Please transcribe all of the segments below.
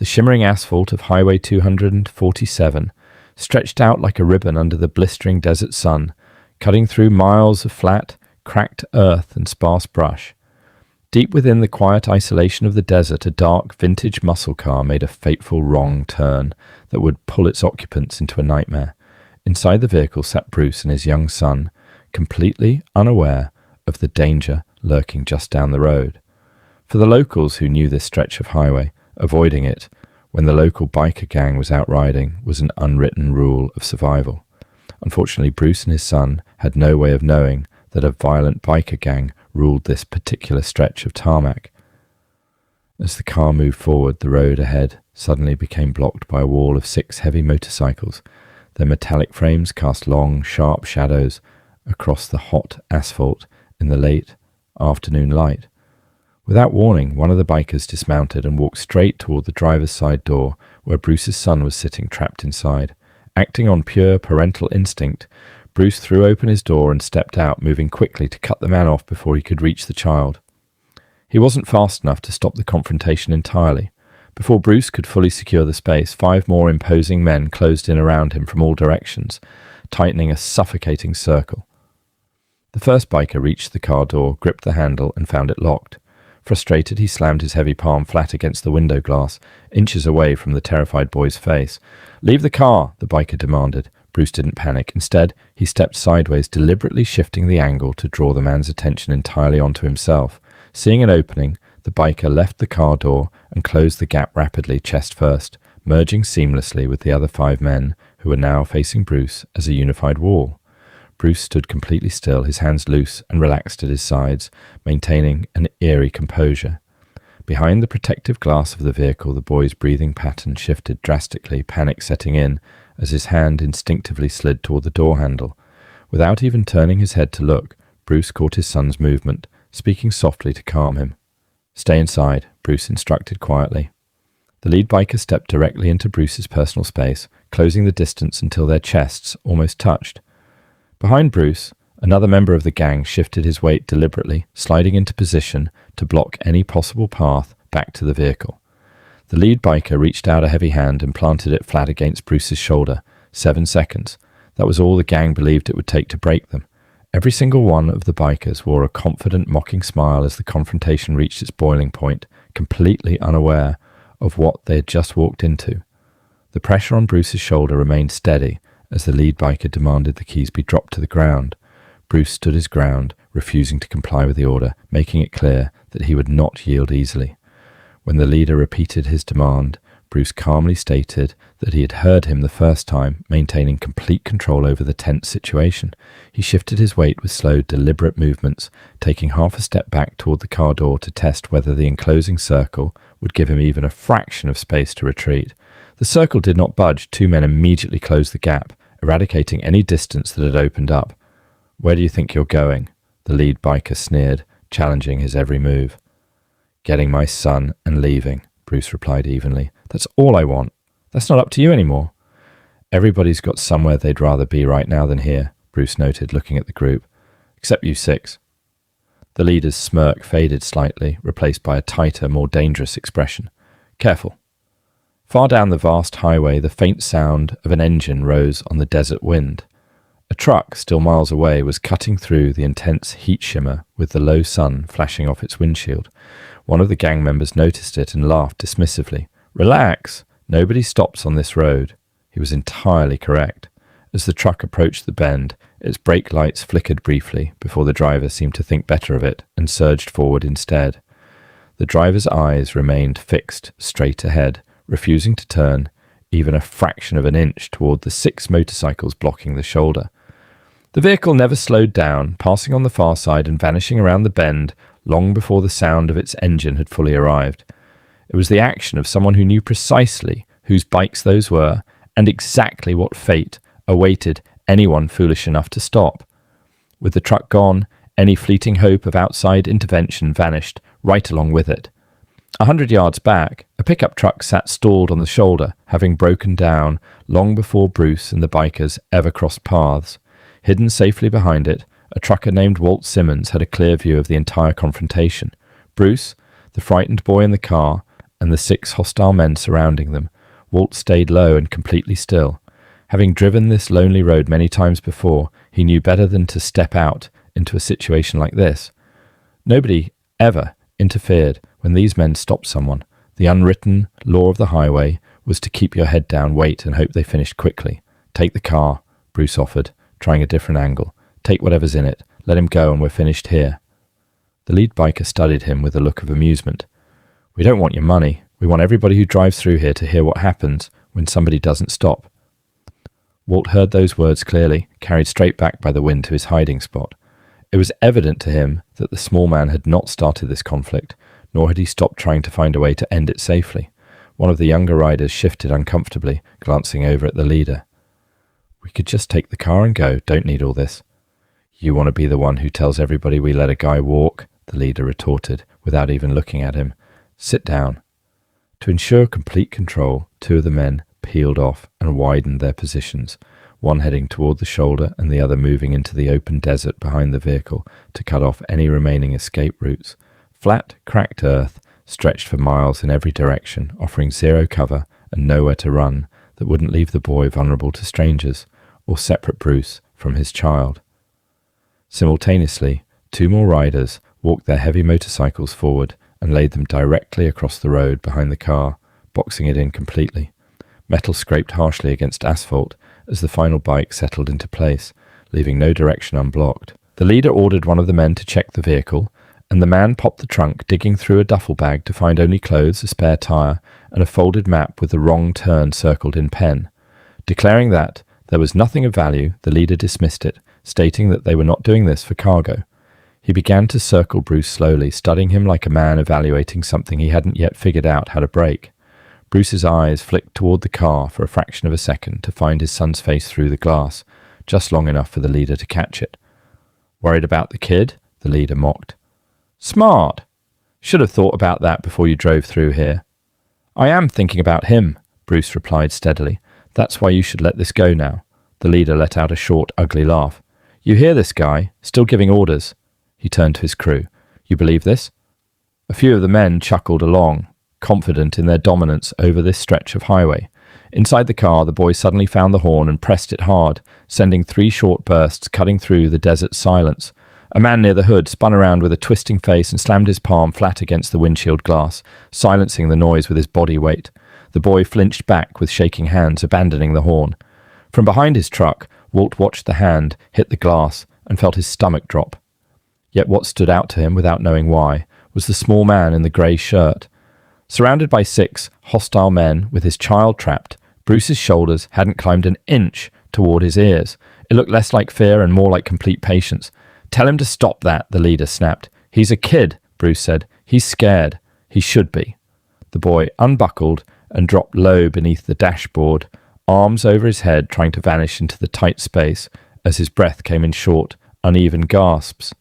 shimmering asphalt of Highway 247 stretched out like a ribbon under the blistering desert sun, cutting through miles of flat, cracked earth and sparse brush. Deep within the quiet isolation of the desert, a dark vintage muscle car made a fateful wrong turn that would pull its occupants into a nightmare. Inside the vehicle sat Bruce and his young son, completely unaware of the danger lurking just down the road. For the locals who knew this stretch of highway, avoiding it when the local biker gang was out riding was an unwritten rule of survival. Unfortunately, Bruce and his son had no way of knowing that a violent biker gang ruled this particular stretch of tarmac. As the car moved forward, the road ahead suddenly became blocked by a wall of 6 heavy motorcycles. Their metallic frames cast long, sharp shadows across the hot asphalt in the late afternoon light. Without warning, one of the bikers dismounted and walked straight toward the driver's side door, where Bruce's son was sitting trapped inside. Acting on pure parental instinct, Bruce threw open his door and stepped out, moving quickly to cut the man off before he could reach the child. He wasn't fast enough to stop the confrontation entirely. Before Bruce could fully secure the space, 5 more imposing men closed in around him from all directions, tightening a suffocating circle. The first biker reached the car door, gripped the handle, and found it locked. Frustrated, he slammed his heavy palm flat against the window glass, inches away from the terrified boy's face. "Leave the car," the biker demanded. Bruce didn't panic. Instead, he stepped sideways, deliberately shifting the angle to draw the man's attention entirely onto himself. Seeing an opening, the biker left the car door and closed the gap rapidly, chest first, merging seamlessly with the other 5 men who were now facing Bruce as a unified wall. Bruce stood completely still, his hands loose and relaxed at his sides, maintaining an eerie composure. Behind the protective glass of the vehicle, the boy's breathing pattern shifted drastically, panic setting in as his hand instinctively slid toward the door handle. Without even turning his head to look, Bruce caught his son's movement, speaking softly to calm him. "Stay inside," Bruce instructed quietly. The lead biker stepped directly into Bruce's personal space, closing the distance until their chests almost touched. Behind Bruce, another member of the gang shifted his weight deliberately, sliding into position to block any possible path back to the vehicle. The lead biker reached out a heavy hand and planted it flat against Bruce's shoulder. 7 seconds. That was all the gang believed it would take to break them. Every single one of the bikers wore a confident, mocking smile as the confrontation reached its boiling point, completely unaware of what they had just walked into. The pressure on Bruce's shoulder remained steady as the lead biker demanded the keys be dropped to the ground. Bruce stood his ground, refusing to comply with the order, making it clear that he would not yield easily. When the leader repeated his demand, Bruce calmly stated that he had heard him the first time, maintaining complete control over the tense situation. He shifted his weight with slow, deliberate movements, taking half a step back toward the car door to test whether the enclosing circle would give him even a fraction of space to retreat. The circle did not budge. 2 men immediately closed the gap, eradicating any distance that had opened up. "Where do you think you're going?" the lead biker sneered, challenging his every move. "Getting my son and leaving," Bruce replied evenly. "That's all I want. That's not up to you anymore." "Everybody's got somewhere they'd rather be right now than here," Bruce noted, looking at the group. "Except you 6. The leader's smirk faded slightly, replaced by a tighter, more dangerous expression. "Careful." Far down the vast highway, the faint sound of an engine rose on the desert wind. A truck, still miles away, was cutting through the intense heat shimmer with the low sun flashing off its windshield. One of the gang members noticed it and laughed dismissively. "Relax. Nobody stops on this road." He was entirely correct. As the truck approached the bend, its brake lights flickered briefly before the driver seemed to think better of it and surged forward instead. The driver's eyes remained fixed straight ahead, refusing to turn even a fraction of an inch toward the 6 motorcycles blocking the shoulder. The vehicle never slowed down, passing on the far side and vanishing around the bend long before the sound of its engine had fully arrived. It was the action of someone who knew precisely whose bikes those were and exactly what fate awaited anyone foolish enough to stop. With the truck gone, any fleeting hope of outside intervention vanished right along with it. 100 yards back, a pickup truck sat stalled on the shoulder, having broken down long before Bruce and the bikers ever crossed paths. Hidden safely behind it, a trucker named Walt Simmons had a clear view of the entire confrontation. Bruce, the frightened boy in the car, and the 6 hostile men surrounding them, Walt stayed low and completely still. Having driven this lonely road many times before, he knew better than to step out into a situation like this. Nobody ever interfered when these men stopped someone. The unwritten law of the highway was to keep your head down, wait, and hope they finished quickly. Take the car, Bruce offered, trying a different angle. Take whatever's in it. Let him go and we're finished here. The lead biker studied him with a look of amusement. We don't want your money. We want everybody who drives through here to hear what happens when somebody doesn't stop. Walt heard those words clearly, carried straight back by the wind to his hiding spot. It was evident to him that the small man had not started this conflict, nor had he stopped trying to find a way to end it safely. One of the younger riders shifted uncomfortably, glancing over at the leader. We could just take the car and go, don't need all this. You want to be the one who tells everybody we let a guy walk? The leader retorted, without even looking at him. Sit down. To ensure complete control, 2 of the men peeled off and widened their positions, one heading toward the shoulder and the other moving into the open desert behind the vehicle to cut off any remaining escape routes. Flat, cracked earth stretched for miles in every direction, offering zero cover and nowhere to run that wouldn't leave the boy vulnerable to strangers or separate Bruce from his child. Simultaneously, 2 more riders walked their heavy motorcycles forward and laid them directly across the road behind the car, boxing it in completely. Metal scraped harshly against asphalt as the final bike settled into place, leaving no direction unblocked. The leader ordered one of the men to check the vehicle, and the man popped the trunk, digging through a duffel bag to find only clothes, a spare tire, and a folded map with the wrong turn circled in pen. Declaring that there was nothing of value, the leader dismissed it, stating that they were not doing this for cargo. He began to circle Bruce slowly, studying him like a man evaluating something he hadn't yet figured out how to break. Bruce's eyes flicked toward the car for a fraction of a second to find his son's face through the glass, just long enough for the leader to catch it. Worried about the kid? The leader mocked. Smart! Should have thought about that before you drove through here. I am thinking about him, Bruce replied steadily. That's why you should let this go now. The leader let out a short, ugly laugh. You hear this guy? Still giving orders. He turned to his crew. You believe this? A few of the men chuckled along, confident in their dominance over this stretch of highway. Inside the car, the boy suddenly found the horn and pressed it hard, sending 3 short bursts cutting through the desert silence. A man near the hood spun around with a twisting face and slammed his palm flat against the windshield glass, silencing the noise with his body weight. The boy flinched back with shaking hands, abandoning the horn. From behind his truck, Walt watched the hand hit the glass and felt his stomach drop. Yet what stood out to him, without knowing why, was the small man in the grey shirt. Surrounded by 6 hostile men with his child trapped, Bruce's shoulders hadn't climbed an inch toward his ears. It looked less like fear and more like complete patience. Tell him to stop that, the leader snapped. He's a kid, Bruce said. He's scared. He should be. The boy unbuckled and dropped low beneath the dashboard, arms over his head trying to vanish into the tight space as his breath came in short, uneven gasps.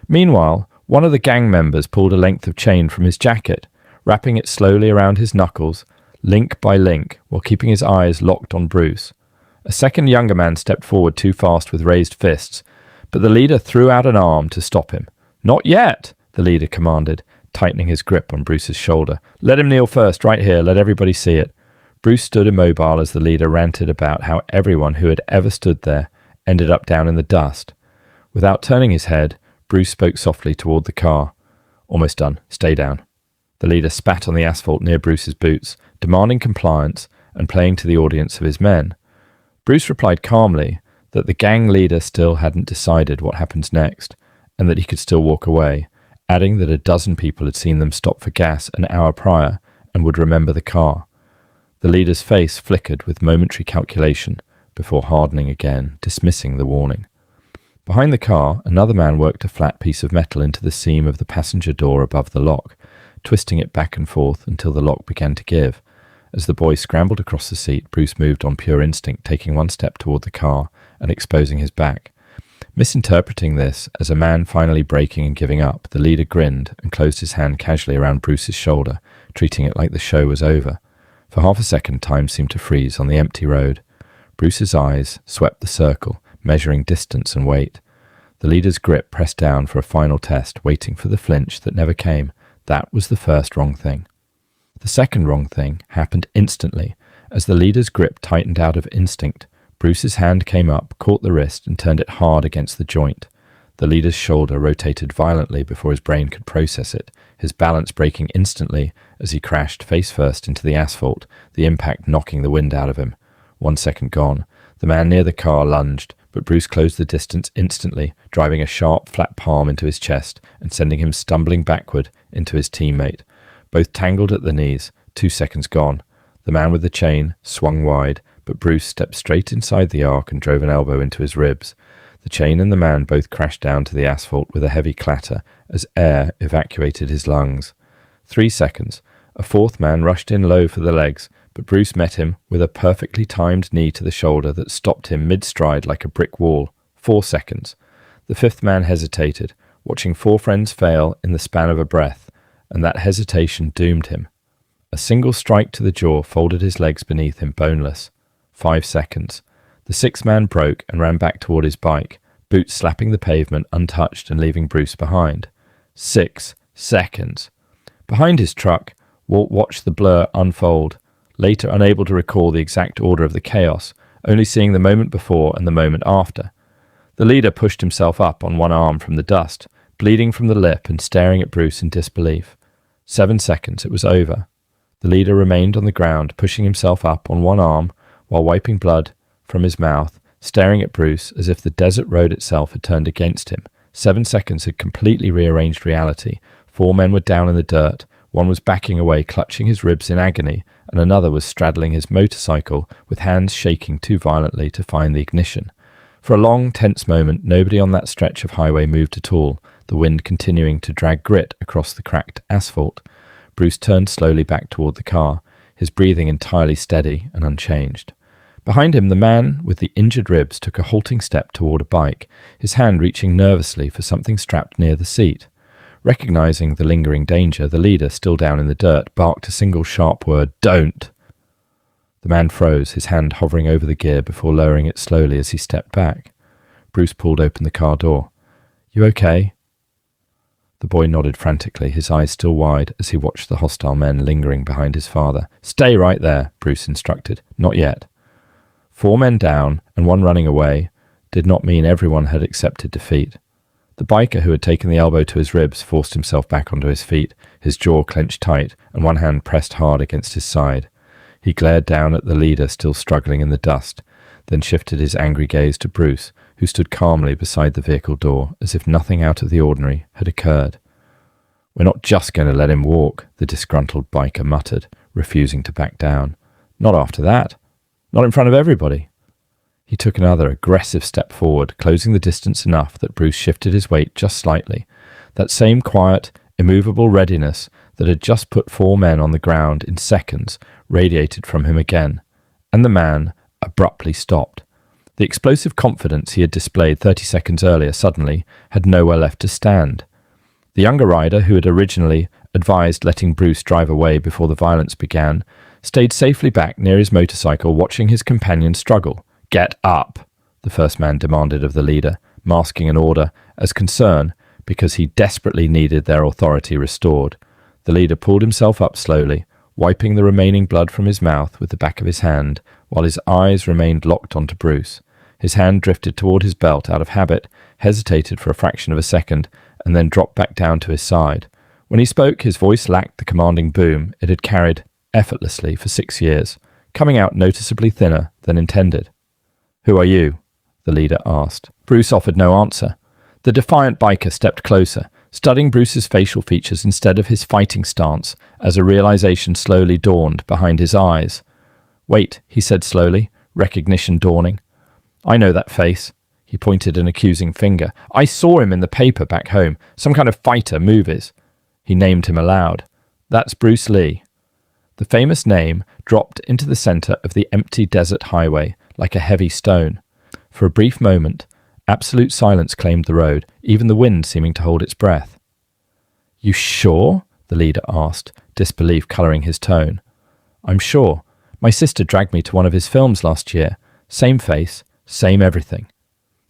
Meanwhile, one of the gang members pulled a length of chain from his jacket, wrapping it slowly around his knuckles, link by link, while keeping his eyes locked on Bruce. A second younger man stepped forward too fast with raised fists, but the leader threw out an arm to stop him. Not yet, the leader commanded, tightening his grip on Bruce's shoulder. Let him kneel first, right here, let everybody see it. Bruce stood immobile as the leader ranted about how everyone who had ever stood there ended up down in the dust. Without turning his head, Bruce spoke softly toward the car. Almost done. Stay down. The leader spat on the asphalt near Bruce's boots, demanding compliance and playing to the audience of his men. Bruce replied calmly that the gang leader still hadn't decided what happens next, and that he could still walk away, adding that a dozen people had seen them stop for gas an hour prior and would remember the car. The leader's face flickered with momentary calculation before hardening again, dismissing the warning. Behind the car, another man worked a flat piece of metal into the seam of the passenger door above the lock, twisting it back and forth until the lock began to give. As the boy scrambled across the seat, Bruce moved on pure instinct, taking one step toward the car and exposing his back. Misinterpreting this as a man finally breaking and giving up, the leader grinned and closed his hand casually around Bruce's shoulder, treating it like the show was over. For half a second, time seemed to freeze on the empty road. Bruce's eyes swept the circle, measuring distance and weight. The leader's grip pressed down for a final test, waiting for the flinch that never came. That was the first wrong thing. The second wrong thing happened instantly. As the leader's grip tightened out of instinct, Bruce's hand came up, caught the wrist, and turned it hard against the joint. The leader's shoulder rotated violently before his brain could process it, his balance breaking instantly as he crashed face first into the asphalt, the impact knocking the wind out of him. 1 second gone. The man near the car lunged, but Bruce closed the distance instantly, driving a sharp, flat palm into his chest and sending him stumbling backward into his teammate. Both tangled at the knees. 2 seconds gone. The man with the chain swung wide, but Bruce stepped straight inside the arc and drove an elbow into his ribs. The chain and the man both crashed down to the asphalt with a heavy clatter as air evacuated his lungs. 3 seconds. A fourth man rushed in low for the legs, but Bruce met him with a perfectly timed knee to the shoulder that stopped him mid-stride like a brick wall. 4 seconds. The fifth man hesitated, watching 4 friends fail in the span of a breath, and that hesitation doomed him. A single strike to the jaw folded his legs beneath him boneless. 5 seconds. The sixth man broke and ran back toward his bike, boots slapping the pavement untouched and leaving Bruce behind. 6 seconds. Behind his truck, Walt watched the blur unfold, later unable to recall the exact order of the chaos, only seeing the moment before and the moment after. The leader pushed himself up on one arm from the dust, bleeding from the lip and staring at Bruce in disbelief. 7 seconds, it was over. The leader remained on the ground, pushing himself up on one arm while wiping blood from his mouth, staring at Bruce as if the desert road itself had turned against him. 7 seconds had completely rearranged reality. 4 men were down in the dirt. One was backing away, clutching his ribs in agony, and another was straddling his motorcycle with hands shaking too violently to find the ignition. For a long, tense moment, nobody on that stretch of highway moved at all, the wind continuing to drag grit across the cracked asphalt. Bruce turned slowly back toward the car, his breathing entirely steady and unchanged. Behind him, the man with the injured ribs took a halting step toward a bike, his hand reaching nervously for something strapped near the seat. Recognizing the lingering danger, the leader, still down in the dirt, barked a single sharp word, "Don't!" The man froze, his hand hovering over the gear before lowering it slowly as he stepped back. Bruce pulled open the car door. "You okay?" The boy nodded frantically, his eyes still wide as he watched the hostile men lingering behind his father. "Stay right there," Bruce instructed. "Not yet." 4 men down and 1 running away did not mean everyone had accepted defeat. The biker who had taken the elbow to his ribs forced himself back onto his feet, his jaw clenched tight and one hand pressed hard against his side. He glared down at the leader still struggling in the dust, then shifted his angry gaze to Bruce, who stood calmly beside the vehicle door as if nothing out of the ordinary had occurred. "We're not just going to let him walk," the disgruntled biker muttered, refusing to back down. "Not after that. Not in front of everybody." He took another aggressive step forward, closing the distance enough that Bruce shifted his weight just slightly. That same quiet, immovable readiness that had just put 4 men on the ground in seconds radiated from him again, and the man abruptly stopped. The explosive confidence he had displayed 30 seconds earlier suddenly had nowhere left to stand. The younger rider, who had originally advised letting Bruce drive away before the violence began, stayed safely back near his motorcycle, watching his companion struggle. "Get up," the first man demanded of the leader, masking an order as concern because he desperately needed their authority restored. The leader pulled himself up slowly, wiping the remaining blood from his mouth with the back of his hand, while his eyes remained locked onto Bruce. His hand drifted toward his belt out of habit, hesitated for a fraction of a second, and then dropped back down to his side. When he spoke, his voice lacked the commanding boom it had carried effortlessly for 6 years, coming out noticeably thinner than intended. "Who are you?" the leader asked. Bruce offered no answer. The defiant biker stepped closer, studying Bruce's facial features instead of his fighting stance, as a realization slowly dawned behind his eyes. "Wait," he said slowly, recognition dawning. "I know that face." He pointed an accusing finger. "I saw him in the paper back home. Some kind of fighter, movies." He named him aloud. "That's Bruce Lee." The famous name dropped into the center of the empty desert highway like a heavy stone. For a brief moment, absolute silence claimed the road, even the wind seeming to hold its breath. "You sure?" the leader asked, disbelief coloring his tone. "I'm sure. My sister dragged me to one of his films last year. Same face, same everything."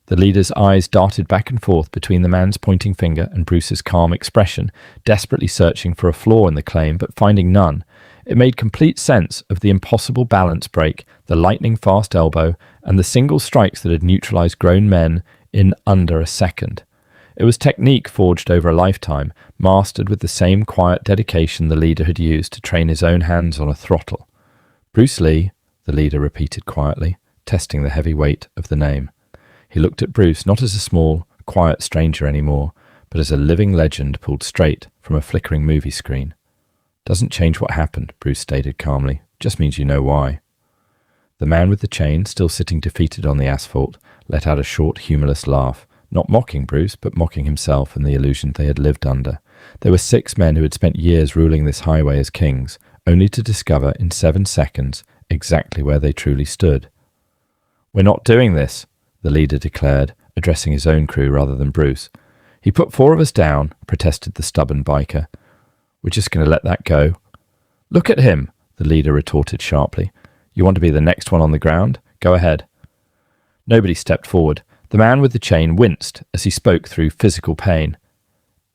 The leader's eyes darted back and forth between the man's pointing finger and Bruce's calm expression, desperately searching for a flaw in the claim, but finding none. It made complete sense of the impossible balance break, the lightning-fast elbow, and the single strikes that had neutralized grown men in under a second. It was technique forged over a lifetime, mastered with the same quiet dedication the leader had used to train his own hands on a throttle. Bruce Lee, the leader repeated quietly, testing the heavy weight of the name. He looked at Bruce not as a small, quiet stranger anymore, but as a living legend pulled straight from a flickering movie screen. Doesn't change what happened, Bruce stated calmly. Just means you know why. The man with the chain, still sitting defeated on the asphalt, let out a short, humorless laugh, not mocking Bruce, but mocking himself and the illusion they had lived under. There were 6 men who had spent years ruling this highway as kings, only to discover in 7 seconds exactly where they truly stood. "We're not doing this," the leader declared, addressing his own crew rather than Bruce. "He put 4 of us down," protested the stubborn biker. "We're just going to let that go." "Look at him," the leader retorted sharply. "You want to be the next one on the ground? Go ahead." Nobody stepped forward. The man with the chain winced as he spoke through physical pain.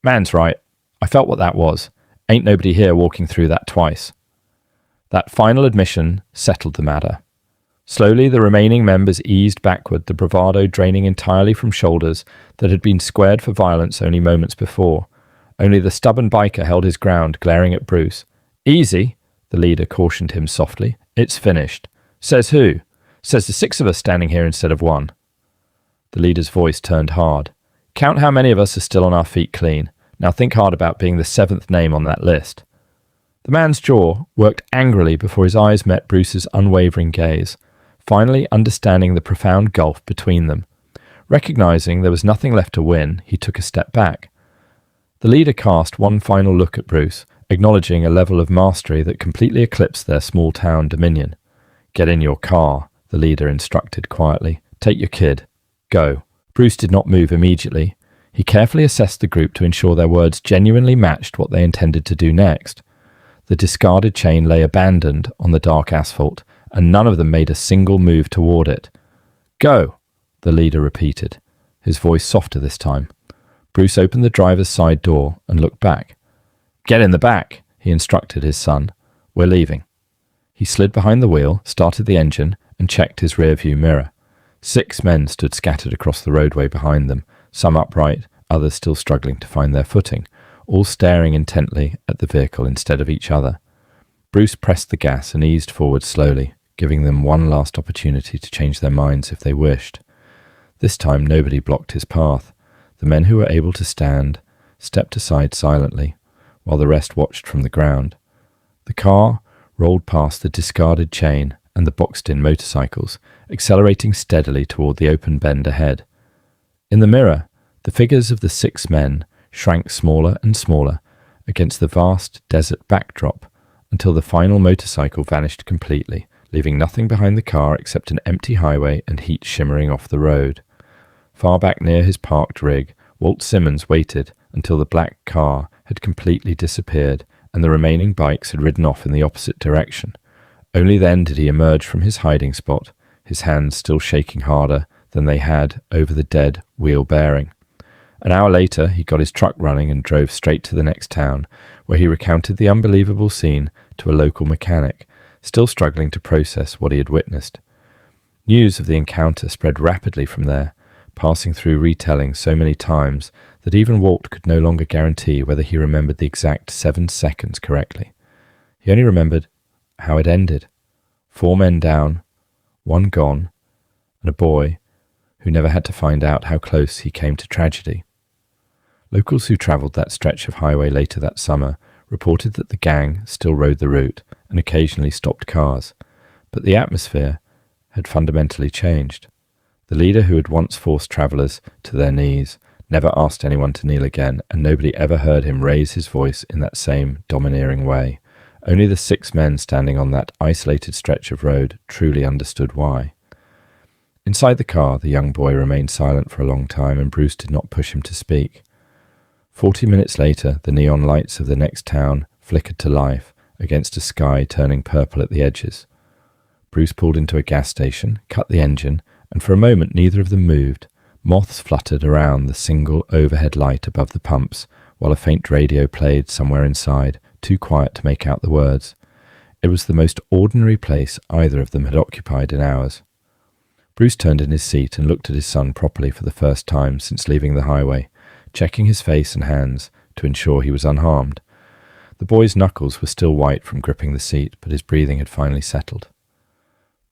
"Man's right. I felt what that was. Ain't nobody here walking through that twice." That final admission settled the matter. Slowly, the remaining members eased backward, the bravado draining entirely from shoulders that had been squared for violence only moments before. Only the stubborn biker held his ground, glaring at Bruce. "Easy," the leader cautioned him softly. "It's finished." "Says who?" "Says the 6 of us standing here instead of 1. The leader's voice turned hard. "Count how many of us are still on our feet clean. Now think hard about being the 7th name on that list." The man's jaw worked angrily before his eyes met Bruce's unwavering gaze, finally understanding the profound gulf between them. Recognizing there was nothing left to win, he took a step back. The leader cast one final look at Bruce, acknowledging a level of mastery that completely eclipsed their small-town dominion. "Get in your car," the leader instructed quietly. "Take your kid. Go." Bruce did not move immediately. He carefully assessed the group to ensure their words genuinely matched what they intended to do next. The discarded chain lay abandoned on the dark asphalt, and none of them made a single move toward it. "Go," the leader repeated, his voice softer this time. Bruce opened the driver's side door and looked back. "Get in the back," he instructed his son. "We're leaving." He slid behind the wheel, started the engine, and checked his rearview mirror. 6 men stood scattered across the roadway behind them, some upright, others still struggling to find their footing, all staring intently at the vehicle instead of each other. Bruce pressed the gas and eased forward slowly, giving them one last opportunity to change their minds if they wished. This time nobody blocked his path. The men who were able to stand stepped aside silently, while the rest watched from the ground. The car rolled past the discarded chain and the boxed-in motorcycles, accelerating steadily toward the open bend ahead. In the mirror, the figures of the 6 men shrank smaller and smaller against the vast desert backdrop until the final motorcycle vanished completely, leaving nothing behind the car except an empty highway and heat shimmering off the road. Far back near his parked rig, Walt Simmons waited until the black car had completely disappeared and the remaining bikes had ridden off in the opposite direction. Only then did he emerge from his hiding spot, his hands still shaking harder than they had over the dead wheel bearing. An hour later, he got his truck running and drove straight to the next town, where he recounted the unbelievable scene to a local mechanic, still struggling to process what he had witnessed. News of the encounter spread rapidly from there, passing through retelling so many times that even Walt could no longer guarantee whether he remembered the exact 7 seconds correctly. He only remembered how it ended. 4 men down, 1 gone, and a boy who never had to find out how close he came to tragedy. Locals who travelled that stretch of highway later that summer reported that the gang still rode the route and occasionally stopped cars, but the atmosphere had fundamentally changed. The leader who had once forced travellers to their knees never asked anyone to kneel again, and nobody ever heard him raise his voice in that same domineering way. Only the 6 men standing on that isolated stretch of road truly understood why. Inside the car, the young boy remained silent for a long time, and Bruce did not push him to speak. 40 minutes later, the neon lights of the next town flickered to life against a sky turning purple at the edges. Bruce pulled into a gas station, cut the engine, and for a moment neither of them moved. Moths fluttered around the single overhead light above the pumps, while a faint radio played somewhere inside, too quiet to make out the words. It was the most ordinary place either of them had occupied in hours. Bruce turned in his seat and looked at his son properly for the first time since leaving the highway, checking his face and hands to ensure he was unharmed. The boy's knuckles were still white from gripping the seat, but his breathing had finally settled.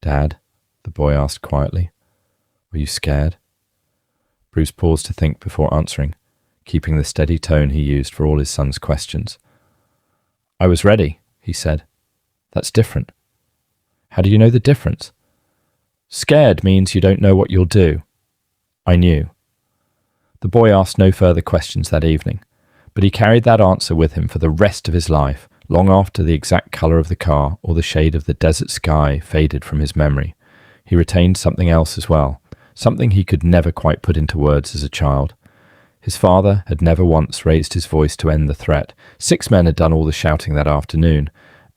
"Dad?" the boy asked quietly. "Were you scared?" Bruce paused to think before answering, keeping the steady tone he used for all his son's questions. "I was ready," he said. "That's different." "How do you know the difference?" "Scared means you don't know what you'll do." "I knew." The boy asked no further questions that evening, but he carried that answer with him for the rest of his life, long after the exact colour of the car or the shade of the desert sky faded from his memory. He retained something else as well, something he could never quite put into words as a child. His father had never once raised his voice to end the threat. 6 men had done all the shouting that afternoon,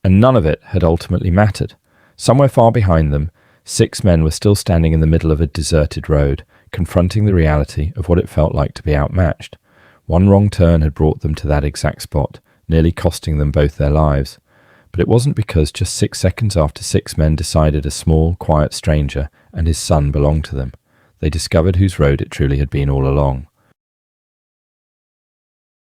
and none of it had ultimately mattered. Somewhere far behind them, 6 men were still standing in the middle of a deserted road, confronting the reality of what it felt like to be outmatched. One wrong turn had brought them to that exact spot, nearly costing them both their lives. But it wasn't because just 6 seconds after 6 men decided a small, quiet stranger and his son belonged to them. They discovered whose road it truly had been all along.